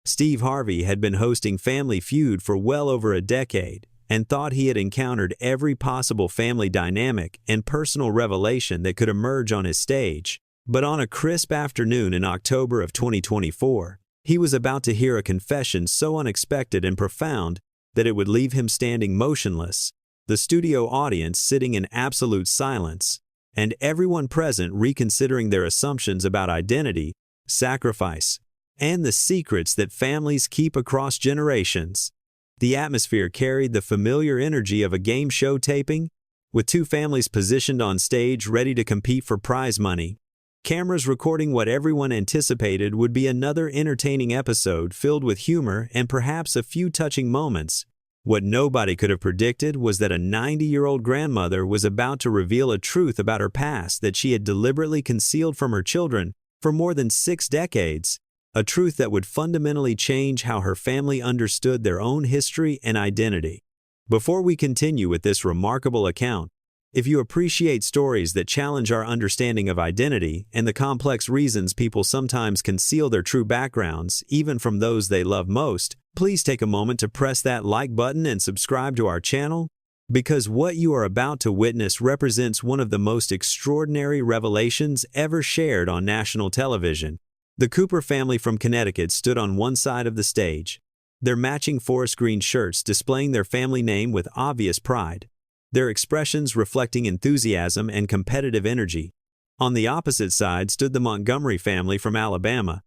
Steve Harvey had been hosting Family Feud for well over a decade and thought he had encountered every possible family dynamic and personal revelation that could emerge on his stage. But on a crisp afternoon in October of 2024, he was about to hear a confession so unexpected and profound that it would leave him standing motionless, the studio audience sitting in absolute silence, and everyone present reconsidering their assumptions about identity, sacrifice, and the secrets that families keep across generations. The atmosphere carried the familiar energy of a game show taping, with two families positioned on stage ready to compete for prize money. Cameras recording what everyone anticipated would be another entertaining episode filled with humor and perhaps a few touching moments. What nobody could have predicted was that a 90-year-old grandmother was about to reveal a truth about her past that she had deliberately concealed from her children for more than 6 decades, a truth that would fundamentally change how her family understood their own history and identity. Before we continue with this remarkable account, if you appreciate stories that challenge our understanding of identity and the complex reasons people sometimes conceal their true backgrounds, even from those they love most, please take a moment to press that like button and subscribe to our channel, because what you are about to witness represents one of the most extraordinary revelations ever shared on national television. The Cooper family from Connecticut stood on one side of the stage, their matching forest green shirts displaying their family name with obvious pride, their expressions reflecting enthusiasm and competitive energy. On the opposite side stood the Montgomery family from Alabama,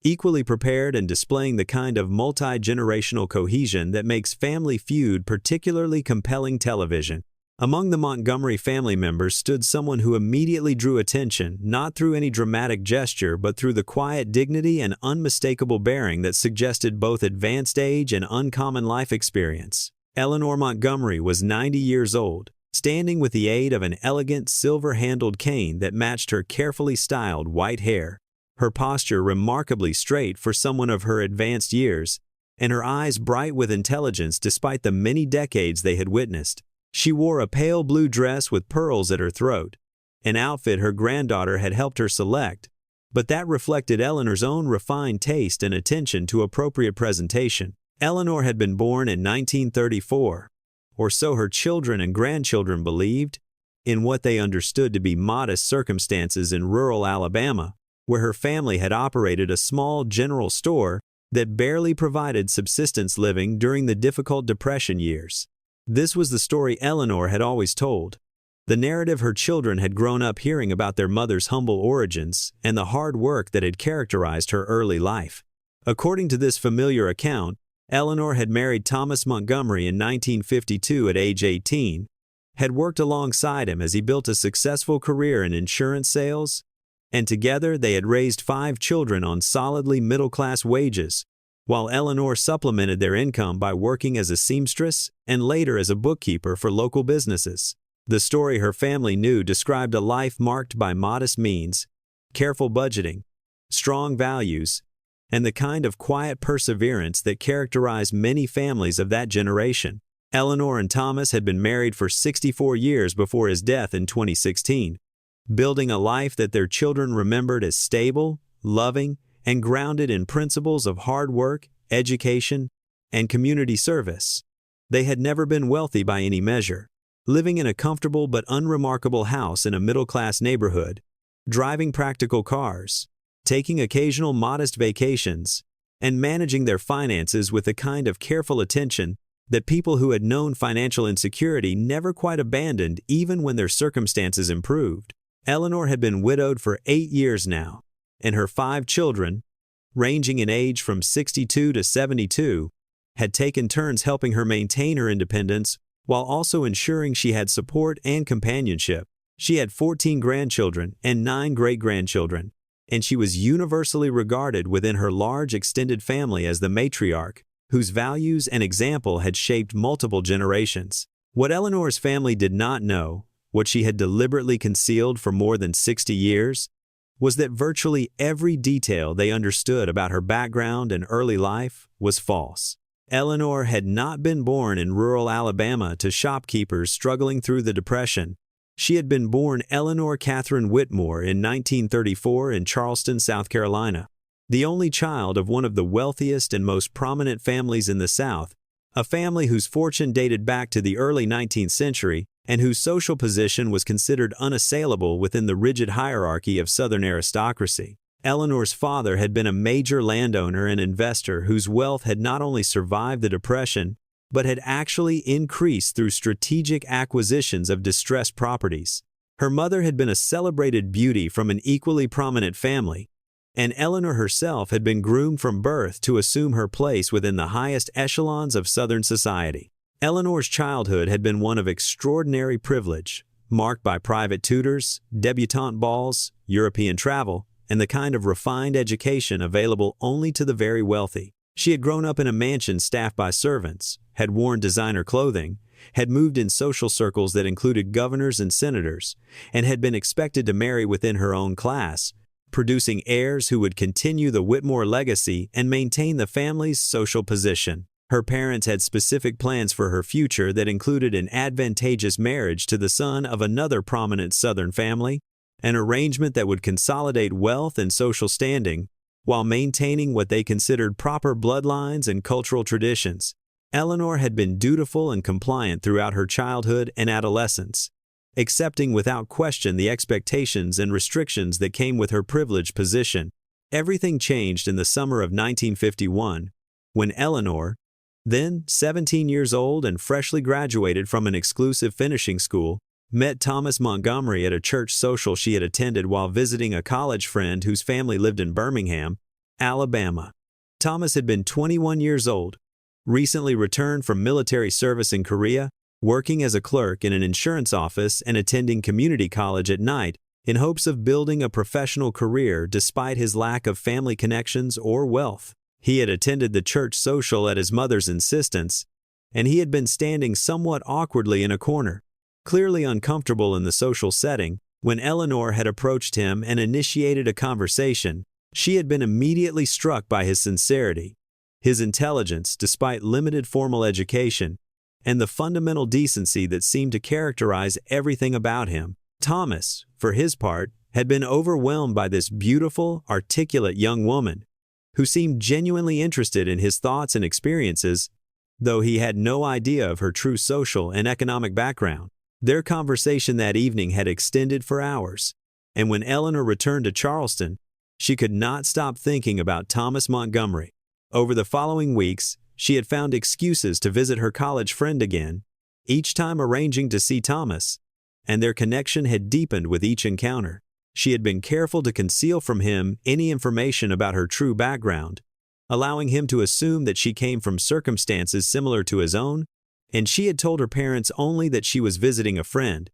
equally prepared and displaying the kind of multi-generational cohesion that makes Family Feud particularly compelling television. Among the Montgomery family members stood someone who immediately drew attention, not through any dramatic gesture but through the quiet dignity and unmistakable bearing that suggested both advanced age and uncommon life experience. Eleanor Montgomery was 90 years old, standing with the aid of an elegant silver-handled cane that matched her carefully styled white hair, her posture remarkably straight for someone of her advanced years, and her eyes bright with intelligence despite the many decades they had witnessed. She wore a pale blue dress with pearls at her throat, an outfit her granddaughter had helped her select, but that reflected Eleanor's own refined taste and attention to appropriate presentation. Eleanor had been born in 1934, or so her children and grandchildren believed, in what they understood to be modest circumstances in rural Alabama, where her family had operated a small general store that barely provided subsistence living during the difficult Depression years. This was the story Eleanor had always told, the narrative her children had grown up hearing about their mother's humble origins and the hard work that had characterized her early life. According to this familiar account, Eleanor had married Thomas Montgomery in 1952 at age 18, had worked alongside him as he built a successful career in insurance sales, and together they had raised 5 children on solidly middle-class wages, while Eleanor supplemented their income by working as a seamstress and later as a bookkeeper for local businesses. The story her family knew described a life marked by modest means, careful budgeting, strong values, and the kind of quiet perseverance that characterized many families of that generation. Eleanor and Thomas had been married for 64 years before his death in 2016, building a life that their children remembered as stable, loving, and grounded in principles of hard work, education, and community service. They had never been wealthy by any measure, living in a comfortable but unremarkable house in a middle-class neighborhood, driving practical cars, taking occasional modest vacations, and managing their finances with the kind of careful attention that people who had known financial insecurity never quite abandoned even when their circumstances improved. Eleanor had been widowed for 8 years now, and her 5 children, ranging in age from 62 to 72, had taken turns helping her maintain her independence while also ensuring she had support and companionship. She had 14 grandchildren and 9 great-grandchildren, and she was universally regarded within her large extended family as the matriarch, whose values and example had shaped multiple generations. What Eleanor's family did not know, what she had deliberately concealed for more than 60 years, was that virtually every detail they understood about her background and early life was false. Eleanor had not been born in rural Alabama to shopkeepers struggling through the Depression. She had been born Eleanor Catherine Whitmore in 1934 in Charleston, South Carolina. the only child of one of the wealthiest and most prominent families in the South, a family whose fortune dated back to the early 19th century and whose social position was considered unassailable within the rigid hierarchy of Southern aristocracy. Eleanor's father had been a major landowner and investor whose wealth had not only survived the Depression, but had actually increased through strategic acquisitions of distressed properties. Her mother had been a celebrated beauty from an equally prominent family, and Eleanor herself had been groomed from birth to assume her place within the highest echelons of Southern society. Eleanor's childhood had been one of extraordinary privilege, marked by private tutors, debutante balls, European travel, and the kind of refined education available only to the very wealthy. She had grown up in a mansion staffed by servants, had worn designer clothing, had moved in social circles that included governors and senators, and had been expected to marry within her own class, producing heirs who would continue the Whitmore legacy and maintain the family's social position. Her parents had specific plans for her future that included an advantageous marriage to the son of another prominent Southern family, an arrangement that would consolidate wealth and social standing, while maintaining what they considered proper bloodlines and cultural traditions. Eleanor had been dutiful and compliant throughout her childhood and adolescence, accepting without question the expectations and restrictions that came with her privileged position. Everything changed in the summer of 1951, when Eleanor, then 17 years old and freshly graduated from an exclusive finishing school, met Thomas Montgomery at a church social she had attended while visiting a college friend whose family lived in Birmingham, Alabama. Thomas had been 21 years old, recently returned from military service in Korea, working as a clerk in an insurance office and attending community college at night in hopes of building a professional career despite his lack of family connections or wealth. He had attended the church social at his mother's insistence, and he had been standing somewhat awkwardly in a corner, clearly uncomfortable in the social setting. When Eleanor had approached him and initiated a conversation, she had been immediately struck by his sincerity, his intelligence despite limited formal education, and the fundamental decency that seemed to characterize everything about him. Thomas, for his part, had been overwhelmed by this beautiful, articulate young woman, who seemed genuinely interested in his thoughts and experiences, though he had no idea of her true social and economic background. Their conversation that evening had extended for hours, and when Eleanor returned to Charleston, she could not stop thinking about Thomas Montgomery. Over the following weeks, she had found excuses to visit her college friend again, each time arranging to see Thomas, and their connection had deepened with each encounter. She had been careful to conceal from him any information about her true background, allowing him to assume that she came from circumstances similar to his own, and she had told her parents only that she was visiting a friend,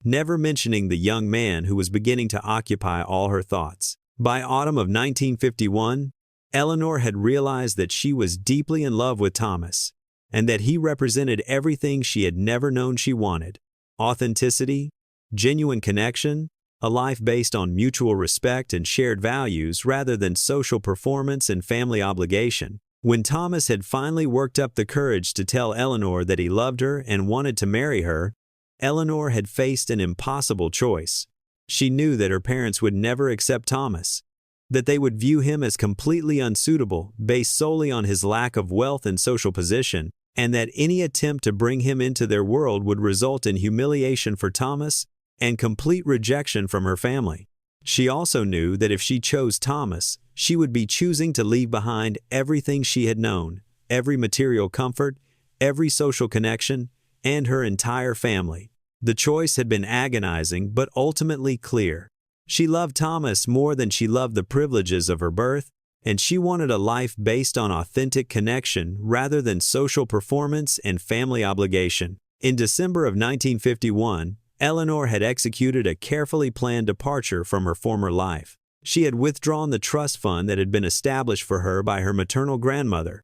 never mentioning the young man who was beginning to occupy all her thoughts. By autumn of 1951, Eleanor had realized that she was deeply in love with Thomas, and that he represented everything she had never known she wanted: authenticity, genuine connection, a life based on mutual respect and shared values rather than social performance and family obligation. When Thomas had finally worked up the courage to tell Eleanor that he loved her and wanted to marry her, Eleanor had faced an impossible choice. She knew that her parents would never accept Thomas, that they would view him as completely unsuitable based solely on his lack of wealth and social position, and that any attempt to bring him into their world would result in humiliation for Thomas and complete rejection from her family. She also knew that if she chose Thomas, she would be choosing to leave behind everything she had known, every material comfort, every social connection, and her entire family. The choice had been agonizing but ultimately clear. She loved Thomas more than she loved the privileges of her birth, and she wanted a life based on authentic connection rather than social performance and family obligation. In December of 1951, Eleanor had executed a carefully planned departure from her former life. She had withdrawn the trust fund that had been established for her by her maternal grandmother,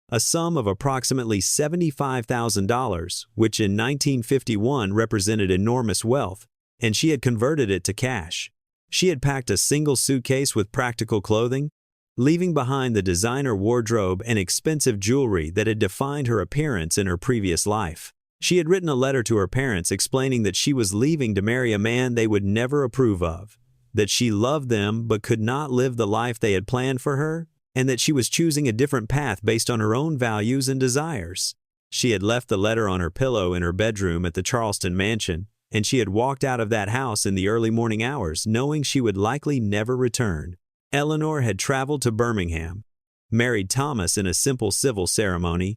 a sum of approximately $75,000, which in 1951 represented enormous wealth, and she had converted it to cash. She had packed a single suitcase with practical clothing, leaving behind the designer wardrobe and expensive jewelry that had defined her appearance in her previous life. She had written a letter to her parents explaining that she was leaving to marry a man they would never approve of, that she loved them but could not live the life they had planned for her, and that she was choosing a different path based on her own values and desires. She had left the letter on her pillow in her bedroom at the Charleston mansion, and she had walked out of that house in the early morning hours, knowing she would likely never return. Eleanor had traveled to Birmingham, married Thomas in a simple civil ceremony,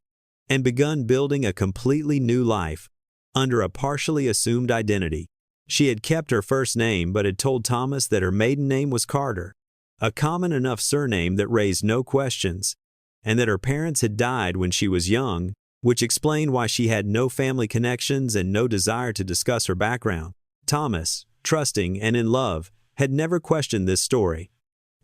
and begun building a completely new life under a partially assumed identity. She had kept her first name but had told Thomas that her maiden name was Carter, a common enough surname that raised no questions, and that her parents had died when she was young, which explained why she had no family connections and no desire to discuss her background. Thomas, trusting and in love, had never questioned this story.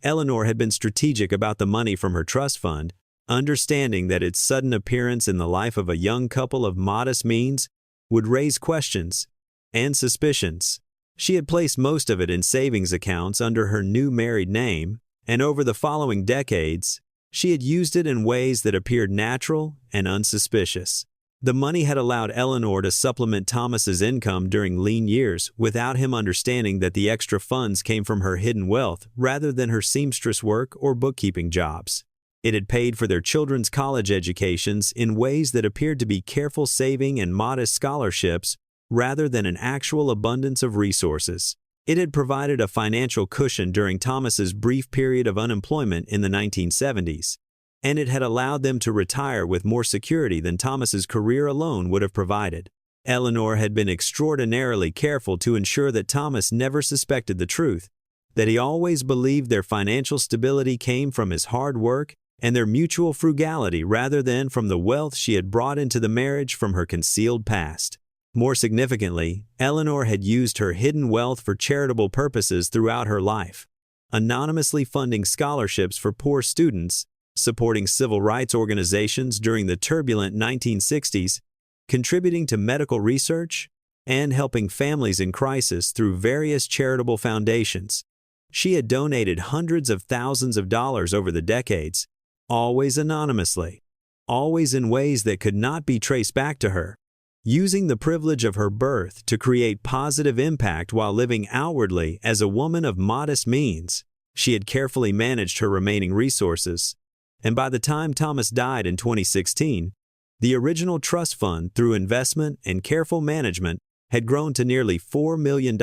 Eleanor had been strategic about the money from her trust fund, understanding that its sudden appearance in the life of a young couple of modest means would raise questions and suspicions. She had placed most of it in savings accounts under her new married name, and over the following decades, she had used it in ways that appeared natural and unsuspicious. The money had allowed Eleanor to supplement Thomas's income during lean years without him understanding that the extra funds came from her hidden wealth rather than her seamstress work or bookkeeping jobs. It had paid for their children's college educations in ways that appeared to be careful saving and modest scholarships rather than an actual abundance of resources. It had provided a financial cushion during Thomas's brief period of unemployment in the 1970s, and it had allowed them to retire with more security than Thomas's career alone would have provided. Eleanor had been extraordinarily careful to ensure that Thomas never suspected the truth, that he always believed their financial stability came from his hard work and their mutual frugality rather than from the wealth she had brought into the marriage from her concealed past. More significantly, Eleanor had used her hidden wealth for charitable purposes throughout her life, anonymously funding scholarships for poor students, supporting civil rights organizations during the turbulent 1960s, contributing to medical research, and helping families in crisis through various charitable foundations. She had donated hundreds of thousands of dollars over the decades, always anonymously, always in ways that could not be traced back to her, using the privilege of her birth to create positive impact while living outwardly as a woman of modest means. She had carefully managed her remaining resources, and by the time Thomas died in 2016, the original trust fund, through investment and careful management, had grown to nearly $4 million,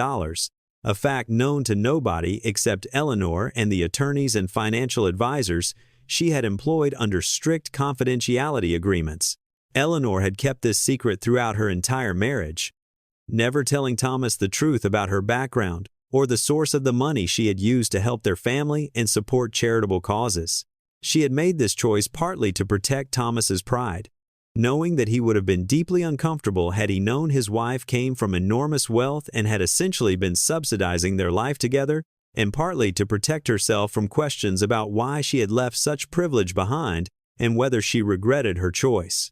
a fact known to nobody except Eleanor and the attorneys and financial advisors she had employed under strict confidentiality agreements. Eleanor had kept this secret throughout her entire marriage, never telling Thomas the truth about her background or the source of the money she had used to help their family and support charitable causes. She had made this choice partly to protect Thomas's pride, knowing that he would have been deeply uncomfortable had he known his wife came from enormous wealth and had essentially been subsidizing their life together, and partly to protect herself from questions about why she had left such privilege behind and whether she regretted her choice.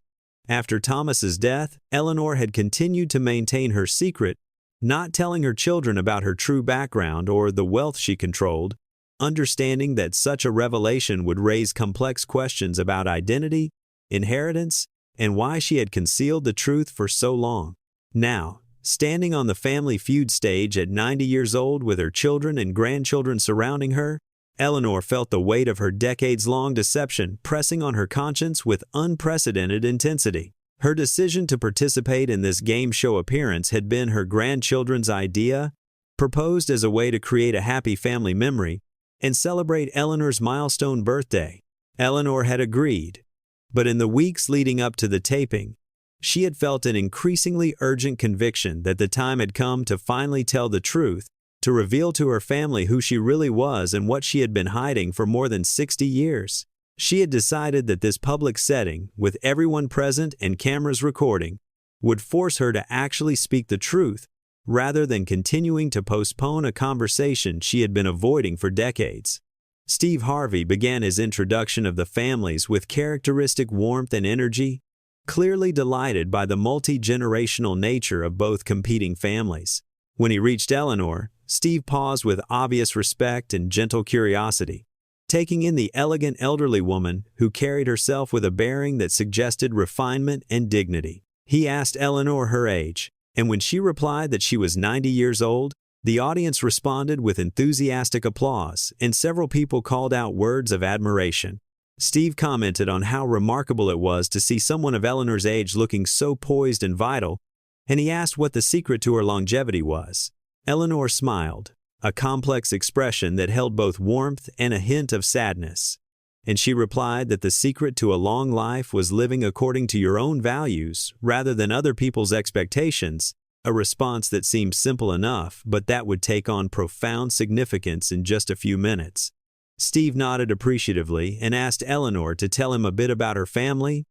After Thomas's death, Eleanor had continued to maintain her secret, not telling her children about her true background or the wealth she controlled, understanding that such a revelation would raise complex questions about identity, inheritance, and why she had concealed the truth for so long. Now, standing on the Family Feud stage at 90 years old with her children and grandchildren surrounding her, Eleanor felt the weight of her decades-long deception pressing on her conscience with unprecedented intensity. Her decision to participate in this game show appearance had been her grandchildren's idea, proposed as a way to create a happy family memory and celebrate Eleanor's milestone birthday. Eleanor had agreed, but in the weeks leading up to the taping, she had felt an increasingly urgent conviction that the time had come to finally tell the truth, to reveal to her family who she really was and what she had been hiding for more than 60 years. She had decided that this public setting, with everyone present and cameras recording, would force her to actually speak the truth, rather than continuing to postpone a conversation she had been avoiding for decades. Steve Harvey began his introduction of the families with characteristic warmth and energy, clearly delighted by the multi-generational nature of both competing families. When he reached Eleanor, Steve paused with obvious respect and gentle curiosity, taking in the elegant elderly woman who carried herself with a bearing that suggested refinement and dignity. He asked Eleanor her age, and when she replied that she was 90 years old, The audience responded with enthusiastic applause, and several people called out words of admiration. Steve commented on how remarkable it was to see someone of Eleanor's age looking so poised and vital, and he asked what the secret to her longevity was. Eleanor smiled, a complex expression that held both warmth and a hint of sadness. And she replied that the secret to a long life was living according to your own values rather than other people's expectations, a response that seemed simple enough, but that would take on profound significance in just a few minutes. Steve nodded appreciatively and asked Eleanor to tell him a bit about her family,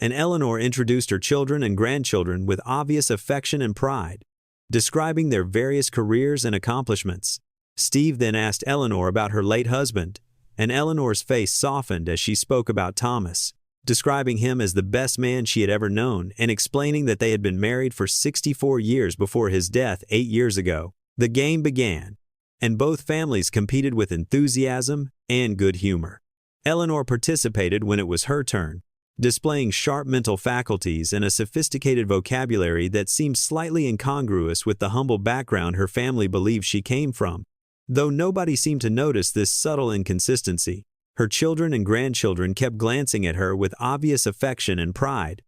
and Eleanor introduced her children and grandchildren with obvious affection and pride, describing their various careers and accomplishments. Steve then asked Eleanor about her late husband, and Eleanor's face softened as she spoke about Thomas, describing him as the best man she had ever known and explaining that they had been married for 64 years before his death 8 years ago. The game began, and both families competed with enthusiasm and good humor. Eleanor participated when it was her turn, displaying sharp mental faculties and a sophisticated vocabulary that seemed slightly incongruous with the humble background her family believed she came from. Though nobody seemed to notice this subtle inconsistency, her children and grandchildren kept glancing at her with obvious affection and pride,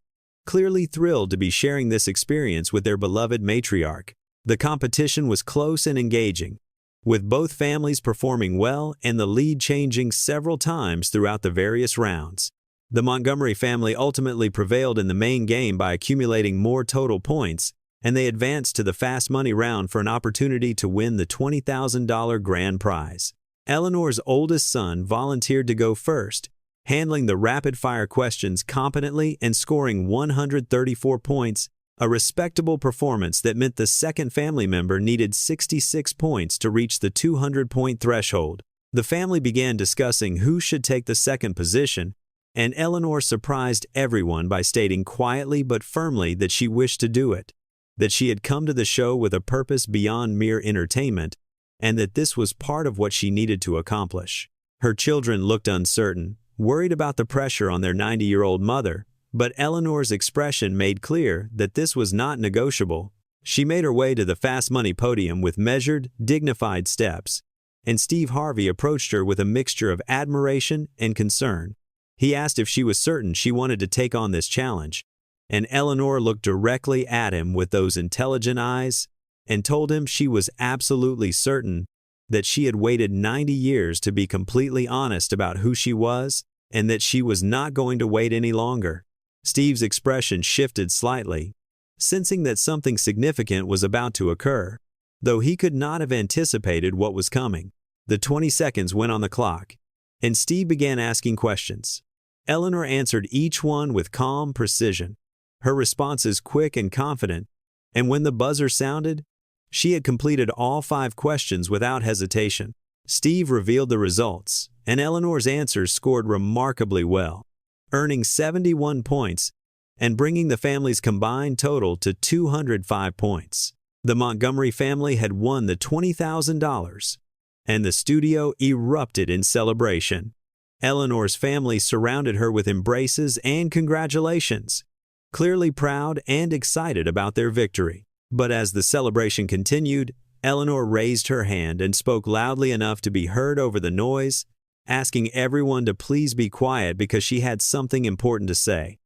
clearly thrilled to be sharing this experience with their beloved matriarch. The competition was close and engaging, with both families performing well and the lead changing several times throughout the various rounds. The Montgomery family ultimately prevailed in the main game by accumulating more total points, and they advanced to the fast money round for an opportunity to win the $20,000 grand prize. Eleanor's oldest son volunteered to go first, handling the rapid-fire questions competently and scoring 134 points, a respectable performance that meant the second family member needed 66 points to reach the 200-point threshold. The family began discussing who should take the second position, and Eleanor surprised everyone by stating quietly but firmly that she wished to do it, that she had come to the show with a purpose beyond mere entertainment, and that this was part of what she needed to accomplish. Her children looked uncertain, worried about the pressure on their 90-year-old mother, but Eleanor's expression made clear that this was not negotiable. She made her way to the fast money podium with measured, dignified steps, and Steve Harvey approached her with a mixture of admiration and concern. He asked if she was certain she wanted to take on this challenge, and Eleanor looked directly at him with those intelligent eyes and told him she was absolutely certain that she had waited 90 years to be completely honest about who she was and that she was not going to wait any longer. Steve's expression shifted slightly, sensing that something significant was about to occur, though he could not have anticipated what was coming. The 20 seconds went on the clock, and Steve began asking questions. Eleanor answered each one with calm precision, her responses quick and confident, and when the buzzer sounded, she had completed all 5 questions without hesitation. Steve revealed the results, and Eleanor's answers scored remarkably well, earning 71 points and bringing the family's combined total to 205 points. The Montgomery family had won the $20,000, and the studio erupted in celebration. Eleanor's family surrounded her with embraces and congratulations, clearly proud and excited about their victory. But as the celebration continued, Eleanor raised her hand and spoke loudly enough to be heard over the noise, asking everyone to please be quiet because she had something important to say.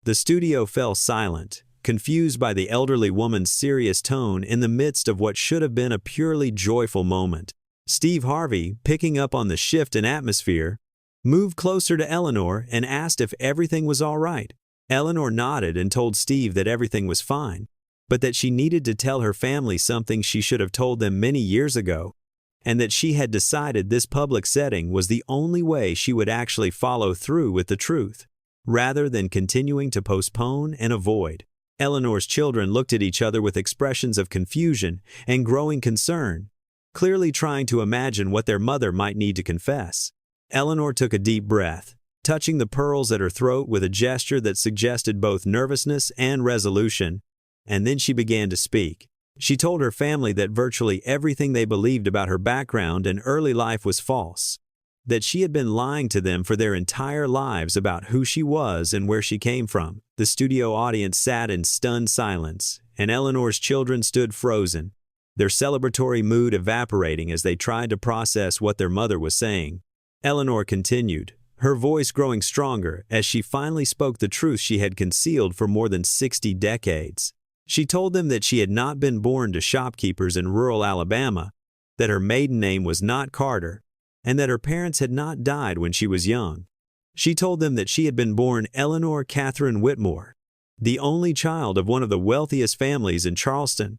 The studio fell silent, confused by the elderly woman's serious tone in the midst of what should have been a purely joyful moment. Steve Harvey, picking up on the shift in atmosphere, moved closer to Eleanor and asked if everything was all right. Eleanor nodded and told Steve that everything was fine, but that she needed to tell her family something she should have told them many years ago, and that she had decided this public setting was the only way she would actually follow through with the truth, rather than continuing to postpone and avoid. Eleanor's children looked at each other with expressions of confusion and growing concern, clearly trying to imagine what their mother might need to confess. Eleanor took a deep breath, touching the pearls at her throat with a gesture that suggested both nervousness and resolution, and then she began to speak. She told her family that virtually everything they believed about her background and early life was false, that she had been lying to them for their entire lives about who she was and where she came from. The studio audience sat in stunned silence, and Eleanor's children stood frozen, their celebratory mood evaporating as they tried to process what their mother was saying. Eleanor continued, her voice growing stronger as she finally spoke the truth she had concealed for more than 60 decades. She told them that she had not been born to shopkeepers in rural Alabama, that her maiden name was not Carter, and that her parents had not died when she was young. She told them that she had been born Eleanor Catherine Whitmore, the only child of one of the wealthiest families in Charleston,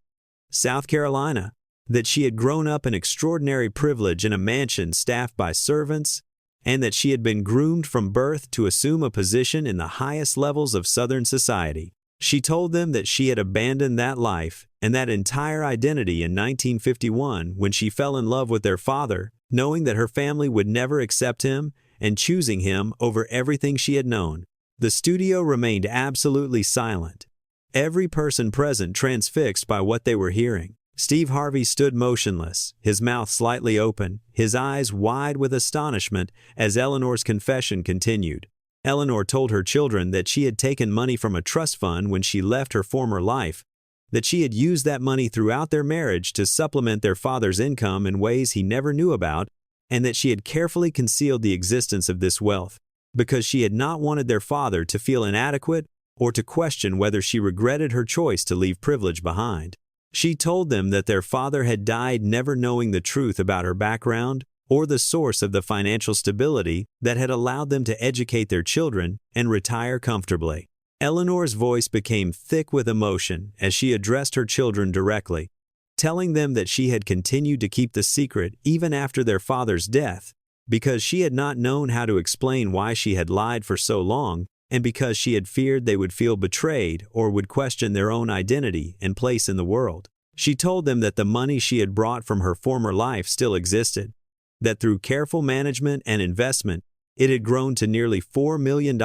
South Carolina, that she had grown up in extraordinary privilege in a mansion staffed by servants, and that she had been groomed from birth to assume a position in the highest levels of Southern society. She told them that she had abandoned that life and that entire identity in 1951 when she fell in love with their father, knowing that her family would never accept him and choosing him over everything she had known. The studio remained absolutely silent, every person present transfixed by what they were hearing. Steve Harvey stood motionless, his mouth slightly open, his eyes wide with astonishment as Eleanor's confession continued. Eleanor told her children that she had taken money from a trust fund when she left her former life, that she had used that money throughout their marriage to supplement their father's income in ways he never knew about, and that she had carefully concealed the existence of this wealth, because she had not wanted their father to feel inadequate or to question whether she regretted her choice to leave privilege behind. She told them that their father had died never knowing the truth about her background or the source of the financial stability that had allowed them to educate their children and retire comfortably. Eleanor's voice became thick with emotion as she addressed her children directly, telling them that she had continued to keep the secret even after their father's death, because she had not known how to explain why she had lied for so long, and because she had feared they would feel betrayed or would question their own identity and place in the world. She told them that the money she had brought from her former life still existed, that through careful management and investment, it had grown to nearly $4 million,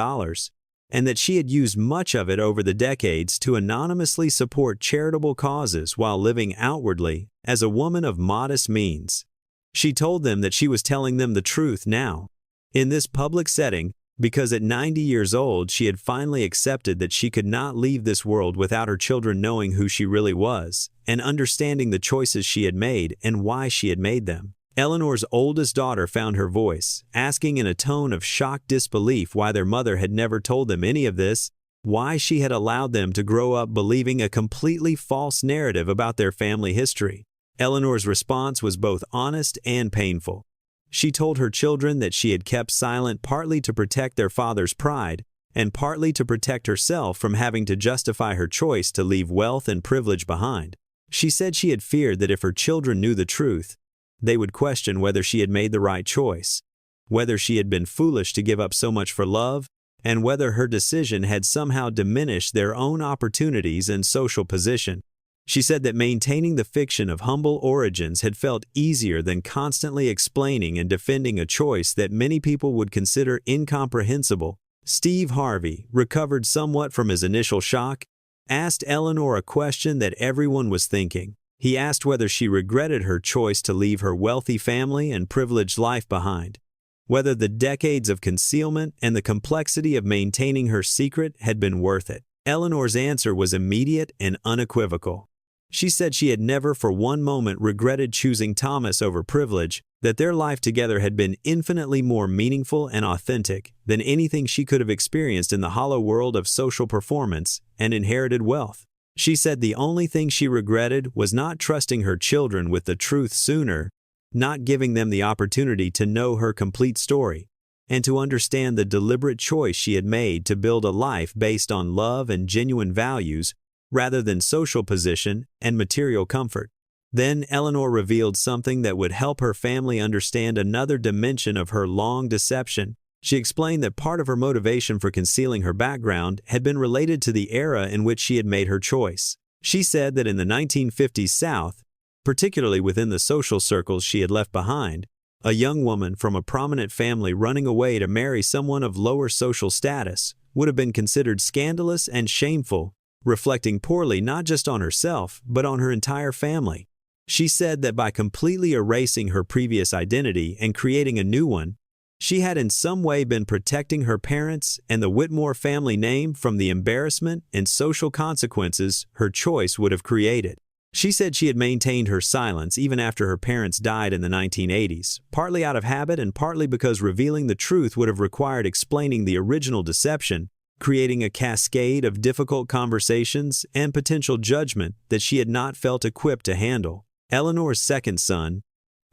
and that she had used much of it over the decades to anonymously support charitable causes while living outwardly as a woman of modest means. She told them that she was telling them the truth now, in this public setting, because at 90 years old she had finally accepted that she could not leave this world without her children knowing who she really was and understanding the choices she had made and why she had made them. Eleanor's oldest daughter found her voice, asking in a tone of shocked disbelief why their mother had never told them any of this, why she had allowed them to grow up believing a completely false narrative about their family history. Eleanor's response was both honest and painful. She told her children that she had kept silent partly to protect their father's pride and partly to protect herself from having to justify her choice to leave wealth and privilege behind. She said she had feared that if her children knew the truth, they would question whether she had made the right choice, whether she had been foolish to give up so much for love, and whether her decision had somehow diminished their own opportunities and social position. She said that maintaining the fiction of humble origins had felt easier than constantly explaining and defending a choice that many people would consider incomprehensible. Steve Harvey, recovered somewhat from his initial shock, asked Eleanor a question that everyone was thinking. He asked whether she regretted her choice to leave her wealthy family and privileged life behind, whether the decades of concealment and the complexity of maintaining her secret had been worth it. Eleanor's answer was immediate and unequivocal. She said she had never for one moment regretted choosing Thomas over privilege, that their life together had been infinitely more meaningful and authentic than anything she could have experienced in the hollow world of social performance and inherited wealth. She said the only thing she regretted was not trusting her children with the truth sooner, not giving them the opportunity to know her complete story, and to understand the deliberate choice she had made to build a life based on love and genuine values rather than social position and material comfort. Then Eleanor revealed something that would help her family understand another dimension of her long deception. She explained that part of her motivation for concealing her background had been related to the era in which she had made her choice. She said that in the 1950s South, particularly within the social circles she had left behind, a young woman from a prominent family running away to marry someone of lower social status would have been considered scandalous and shameful, reflecting poorly not just on herself, but on her entire family. She said that by completely erasing her previous identity and creating a new one, she had in some way been protecting her parents and the Whitmore family name from the embarrassment and social consequences her choice would have created. She said she had maintained her silence even after her parents died in the 1980s, partly out of habit and partly because revealing the truth would have required explaining the original deception, creating a cascade of difficult conversations and potential judgment that she had not felt equipped to handle. Eleanor's second son,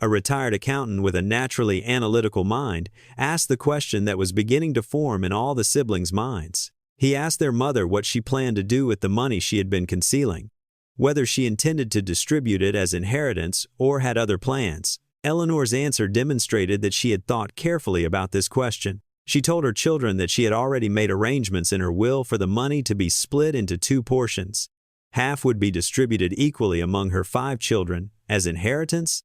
a retired accountant with a naturally analytical mind, asked the question that was beginning to form in all the siblings' minds. He asked their mother what she planned to do with the money she had been concealing, whether she intended to distribute it as inheritance or had other plans. Eleanor's answer demonstrated that she had thought carefully about this question. She told her children that she had already made arrangements in her will for the money to be split into 2 portions. Half would be distributed equally among her 5 children as inheritance,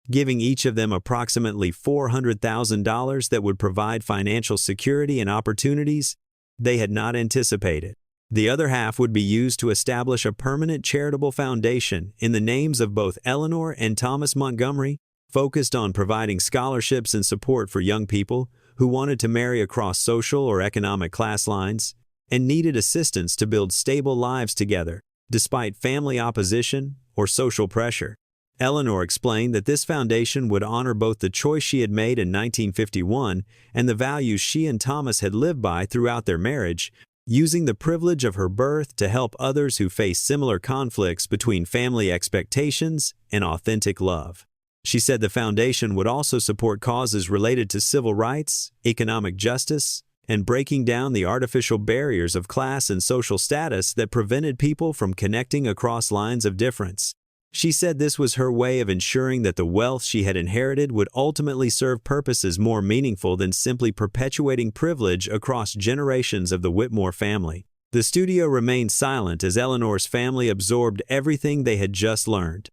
giving each of them approximately $400,000 that would provide financial security and opportunities they had not anticipated. The other half would be used to establish a permanent charitable foundation in the names of both Eleanor and Thomas Montgomery, focused on providing scholarships and support for young people who wanted to marry across social or economic class lines and needed assistance to build stable lives together, despite family opposition or social pressure. Eleanor explained that this foundation would honor both the choice she had made in 1951 and the values she and Thomas had lived by throughout their marriage, using the privilege of her birth to help others who face similar conflicts between family expectations and authentic love. She said the foundation would also support causes related to civil rights, economic justice, and breaking down the artificial barriers of class and social status that prevented people from connecting across lines of difference. She said this was her way of ensuring that the wealth she had inherited would ultimately serve purposes more meaningful than simply perpetuating privilege across generations of the Whitmore family. The studio remained silent as Eleanor's family absorbed everything they had just learned.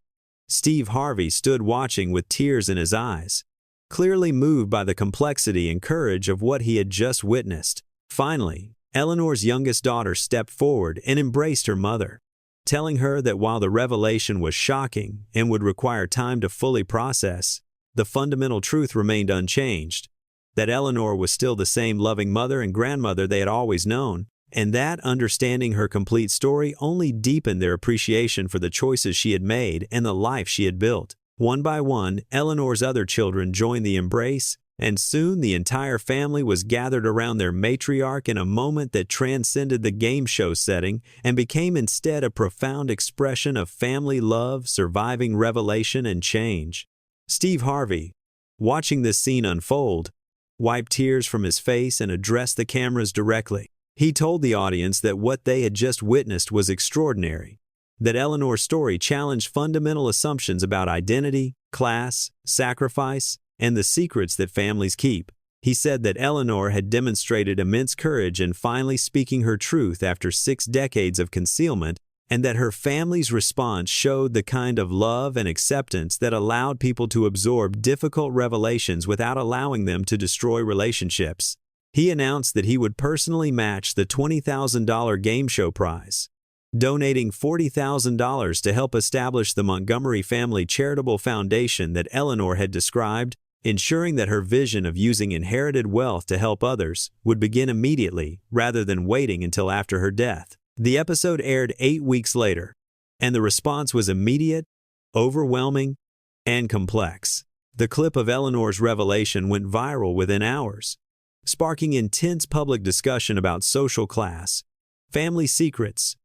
Steve Harvey stood watching with tears in his eyes, clearly moved by the complexity and courage of what he had just witnessed. Finally, Eleanor's youngest daughter stepped forward and embraced her mother, telling her that while the revelation was shocking and would require time to fully process, the fundamental truth remained unchanged, that Eleanor was still the same loving mother and grandmother they had always known, and that understanding her complete story only deepened their appreciation for the choices she had made and the life she had built. One by one, Eleanor's other children joined the embrace, and soon the entire family was gathered around their matriarch in a moment that transcended the game show setting and became instead a profound expression of family love, surviving revelation, and change. Steve Harvey, watching this scene unfold, wiped tears from his face and addressed the cameras directly. He told the audience that what they had just witnessed was extraordinary, that Eleanor's story challenged fundamental assumptions about identity, class, sacrifice, and the secrets that families keep. He said that Eleanor had demonstrated immense courage in finally speaking her truth after 6 decades of concealment, and that her family's response showed the kind of love and acceptance that allowed people to absorb difficult revelations without allowing them to destroy relationships. He announced that he would personally match the $20,000 game show prize, donating $40,000 to help establish the Montgomery Family Charitable Foundation that Eleanor had described, ensuring that her vision of using inherited wealth to help others would begin immediately rather than waiting until after her death. The episode aired 8 weeks later, and the response was immediate, overwhelming, and complex. The clip of Eleanor's revelation went viral within hours, sparking intense public discussion about social class, family secrets,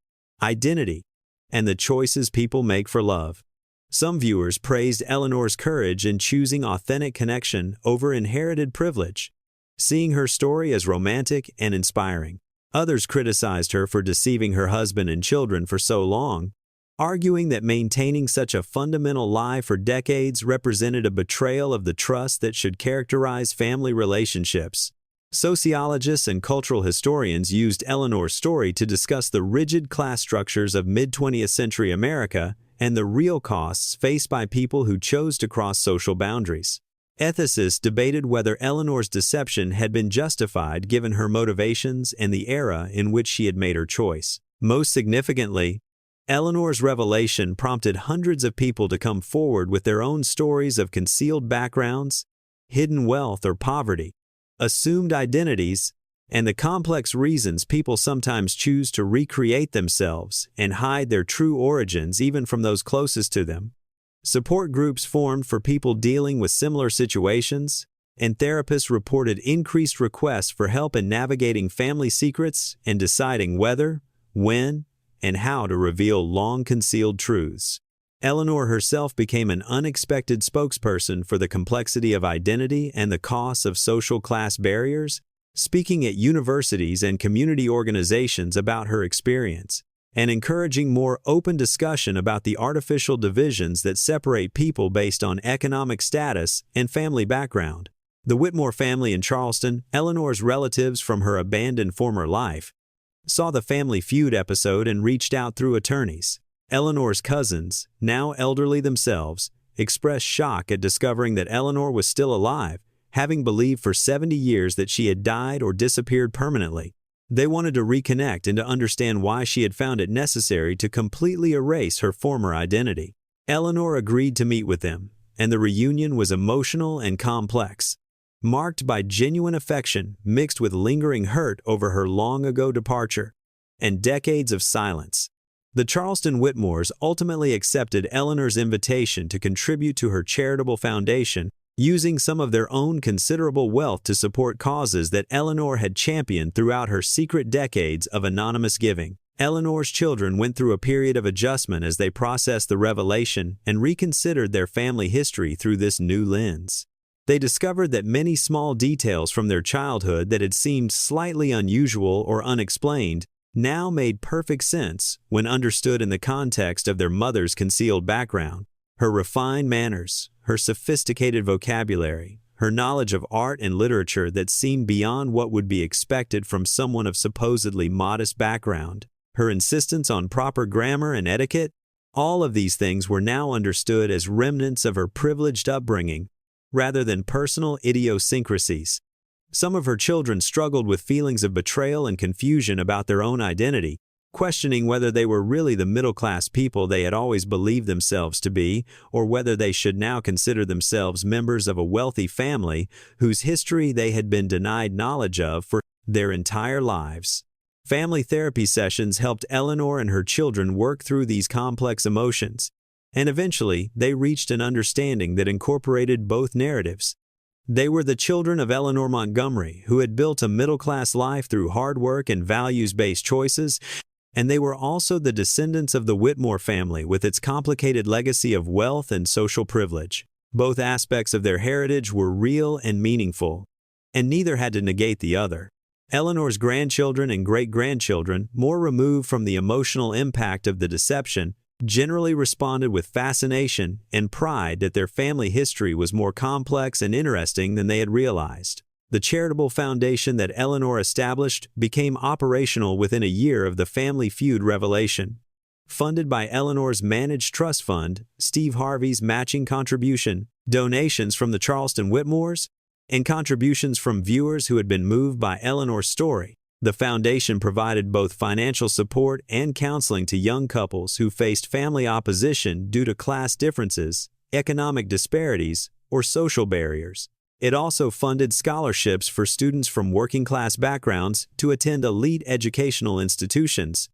identity, and the choices people make for love. Some viewers praised Eleanor's courage in choosing authentic connection over inherited privilege, seeing her story as romantic and inspiring. Others criticized her for deceiving her husband and children for so long, arguing that maintaining such a fundamental lie for decades represented a betrayal of the trust that should characterize family relationships. Sociologists and cultural historians used Eleanor's story to discuss the rigid class structures of mid-20th century America and the real costs faced by people who chose to cross social boundaries. Ethicists debated whether Eleanor's deception had been justified given her motivations and the era in which she had made her choice. Most significantly, Eleanor's revelation prompted hundreds of people to come forward with their own stories of concealed backgrounds, hidden wealth or poverty, assumed identities, and the complex reasons people sometimes choose to recreate themselves and hide their true origins even from those closest to them. Support groups formed for people dealing with similar situations, and therapists reported increased requests for help in navigating family secrets and deciding whether, when, and how to reveal long-concealed truths. Eleanor herself became an unexpected spokesperson for the complexity of identity and the costs of social class barriers, speaking at universities and community organizations about her experience, and encouraging more open discussion about the artificial divisions that separate people based on economic status and family background. The Whitmore family in Charleston, Eleanor's relatives from her abandoned former life, saw the Family Feud episode and reached out through attorneys. Eleanor's cousins, now elderly themselves, expressed shock at discovering that Eleanor was still alive, having believed for 70 years that she had died or disappeared permanently. They wanted to reconnect and to understand why she had found it necessary to completely erase her former identity. Eleanor agreed to meet with them, and the reunion was emotional and complex, marked by genuine affection mixed with lingering hurt over her long-ago departure and decades of silence. The Charleston Whitmores ultimately accepted Eleanor's invitation to contribute to her charitable foundation, using some of their own considerable wealth to support causes that Eleanor had championed throughout her secret decades of anonymous giving. Eleanor's children went through a period of adjustment as they processed the revelation and reconsidered their family history through this new lens. They discovered that many small details from their childhood that had seemed slightly unusual or unexplained now made perfect sense when understood in the context of their mother's concealed background. Her refined manners, her sophisticated vocabulary, her knowledge of art and literature that seemed beyond what would be expected from someone of supposedly modest background, her insistence on proper grammar and etiquette, all of these things were now understood as remnants of her privileged upbringing, rather than personal idiosyncrasies. Some of her children struggled with feelings of betrayal and confusion about their own identity, questioning whether they were really the middle-class people they had always believed themselves to be, or whether they should now consider themselves members of a wealthy family whose history they had been denied knowledge of for their entire lives. Family therapy sessions helped Eleanor and her children work through these complex emotions, and eventually they reached an understanding that incorporated both narratives. They were the children of Eleanor Montgomery, who had built a middle-class life through hard work and values-based choices, and they were also the descendants of the Whitmore family with its complicated legacy of wealth and social privilege. Both aspects of their heritage were real and meaningful, and neither had to negate the other. Eleanor's grandchildren and great-grandchildren, more removed from the emotional impact of the deception, generally responded with fascination and pride that their family history was more complex and interesting than they had realized. The charitable foundation that Eleanor established became operational within a year of the Family Feud revelation. Funded by Eleanor's managed trust fund, Steve Harvey's matching contribution, donations from the Charleston Whitmores, and contributions from viewers who had been moved by Eleanor's story, the foundation provided both financial support and counseling to young couples who faced family opposition due to class differences, economic disparities, or social barriers. It also funded scholarships for students from working-class backgrounds to attend elite educational institutions,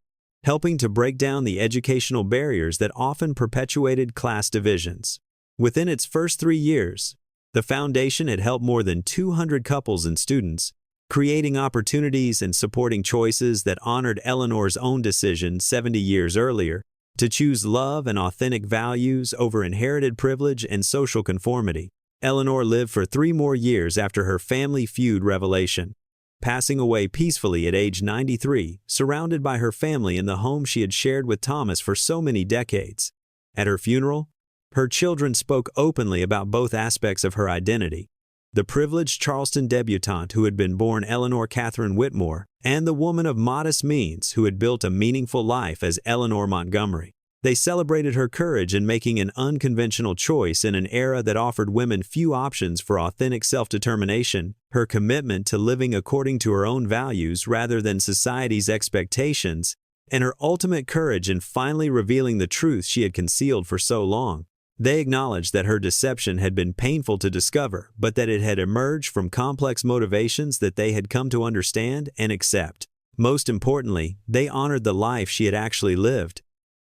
helping to break down the educational barriers that often perpetuated class divisions. Within its first 3 years, the foundation had helped more than 200 couples and students, creating opportunities and supporting choices that honored Eleanor's own decision 70 years earlier to choose love and authentic values over inherited privilege and social conformity. Eleanor lived for 3 more years after her Family Feud revelation, passing away peacefully at age 93, surrounded by her family in the home she had shared with Thomas for so many decades. At her funeral, her children spoke openly about both aspects of her identity: the privileged Charleston debutante who had been born Eleanor Catherine Whitmore, and the woman of modest means who had built a meaningful life as Eleanor Montgomery. They celebrated her courage in making an unconventional choice in an era that offered women few options for authentic self-determination, her commitment to living according to her own values rather than society's expectations, and her ultimate courage in finally revealing the truth she had concealed for so long. They acknowledged that her deception had been painful to discover, but that it had emerged from complex motivations that they had come to understand and accept. Most importantly, they honored the life she had actually lived,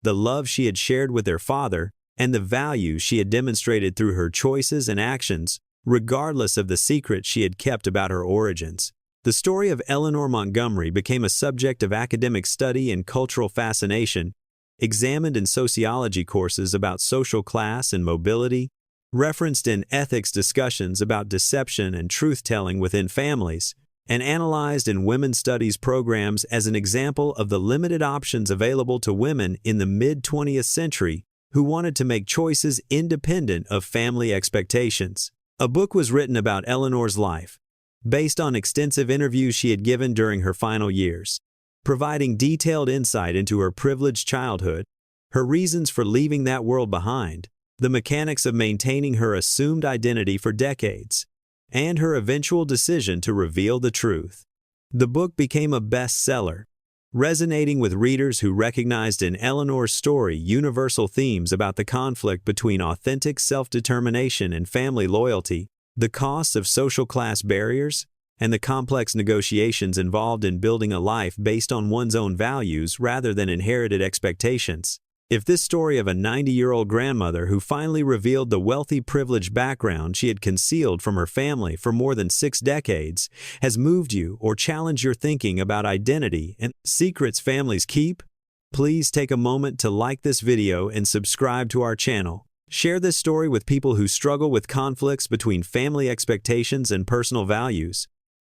the love she had shared with their father, and the values she had demonstrated through her choices and actions, regardless of the secret she had kept about her origins. The story of Eleanor Montgomery became a subject of academic study and cultural fascination, examined in sociology courses about social class and mobility, referenced in ethics discussions about deception and truth-telling within families, and analyzed in women's studies programs as an example of the limited options available to women in the mid-20th century who wanted to make choices independent of family expectations. A book was written about Eleanor's life, based on extensive interviews she had given during her final years, providing detailed insight into her privileged childhood, her reasons for leaving that world behind, the mechanics of maintaining her assumed identity for decades, and her eventual decision to reveal the truth. The book became a bestseller, resonating with readers who recognized in Eleanor's story universal themes about the conflict between authentic self-determination and family loyalty, the costs of social class barriers, and the complex negotiations involved in building a life based on one's own values rather than inherited expectations. If this story of a 90-year-old grandmother who finally revealed the wealthy, privileged background she had concealed from her family for more than 6 decades has moved you or challenged your thinking about identity and secrets families keep, please take a moment to like this video and subscribe to our channel. Share this story with people who struggle with conflicts between family expectations and personal values,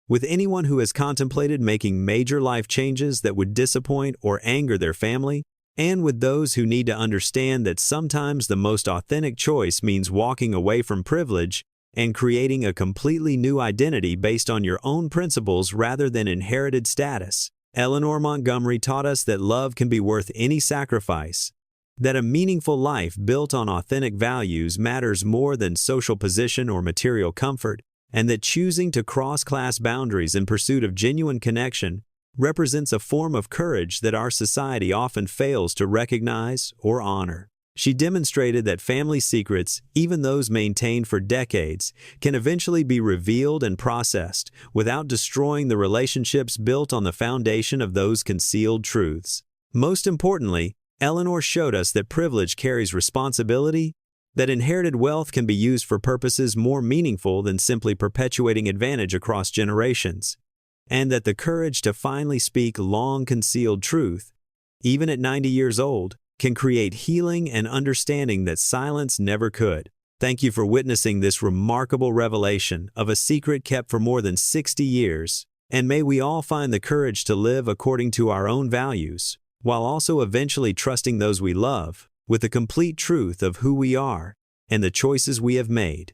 with anyone who has contemplated making major life changes that would disappoint or anger their family, and with those who need to understand that sometimes the most authentic choice means walking away from privilege and creating a completely new identity based on your own principles rather than inherited status. Eleanor Montgomery taught us that love can be worth any sacrifice, that a meaningful life built on authentic values matters more than social position or material comfort, and that choosing to cross class boundaries in pursuit of genuine connection represents a form of courage that our society often fails to recognize or honor. She demonstrated that family secrets, even those maintained for decades, can eventually be revealed and processed without destroying the relationships built on the foundation of those concealed truths. Most importantly, Eleanor showed us that privilege carries responsibility, that inherited wealth can be used for purposes more meaningful than simply perpetuating advantage across generations, and that the courage to finally speak long-concealed truth, even at 90 years old, can create healing and understanding that silence never could. Thank you for witnessing this remarkable revelation of a secret kept for more than 60 years, and may we all find the courage to live according to our own values, while also eventually trusting those we love with the complete truth of who we are and the choices we have made.